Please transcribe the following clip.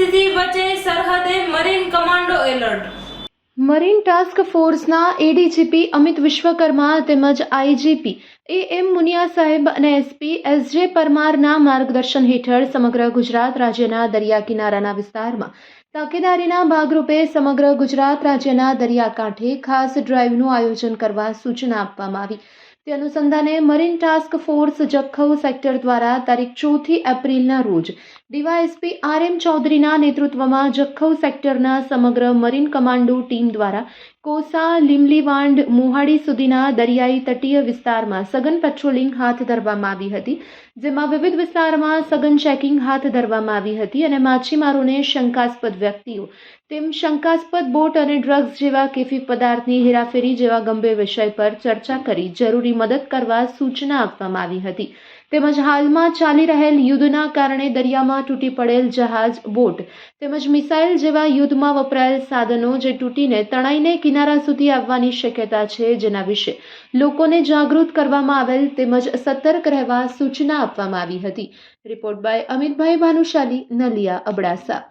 પરિસ્થિતિ વચ્ચે સરહદે marine commando alert. Marine task ફોર્સના એડીજીપી અમિત વિશ્વકર્મા તેમજ આઈજીપી એમ મુનિયા સાહેબ અને એસપી એસજે પરમારના માર્ગદર્શન હેઠળ સમગ્ર ગુજરાત રાજ્યના દરિયા કિનારાના વિસ્તારમાં તકેદારીના ભાગરૂપે સમગ્ર ગુજરાત રાજ્યના દરિયાકાંઠે ખાસ ડ્રાઇવનું આયોજન કરવા સૂચના આપવામાં આવી. તે અનુસંધાને marine task force Jakhau sector દ્વારા તારીખ 4 એપ્રિલના રોજ ડીવાયએસપી આરએમ ચૌધરીના નેતૃત્વમાં જખૌ સેક્ટરના સમગ્ર મરીન કમાન્ડો ટીમ દ્વારા કોસા, લીમલીવાંડ, મોહાડી સુધીના દરિયાઈ તટીય વિસ્તારમાં સઘન પેટ્રોલિંગ હાથ ધરવામાં આવી હતી, જેમાં વિવિધ વિસ્તારમાં સઘન ચેકિંગ હાથ ધરવામાં આવી હતી અને માછીમારોને શંકાસ્પદ વ્યક્તિઓ તેમ શંકાસ્પદ બોટ અને ડ્રગ્સ જેવા કેફી પદાર્થની હેરાફેરી જેવા ગંભીર વિષય પર ચર્ચા કરી જરૂરી મદદ કરવા સૂચના આપવામાં આવી હતી. તેમજ હાલમાં ચાલી રહેલ યુદ્ધના કારણે દરિયામાં તૂટી પડેલ જહાજ, બોટ તેમજ મિસાઇલ જેવા યુદ્ધમાં વપરાયેલ સાધનો જે તૂટીને તણાઈને કિનારા સુધી આવવાની શક્યતા છે, જેના વિશે લોકોને જાગૃત કરવામાં આવેલ તેમજ સતર્ક રહેવા સૂચના આપવામાં આવી હતી. Report by Amitbhai Bhanushali, Naliya, Abdasa.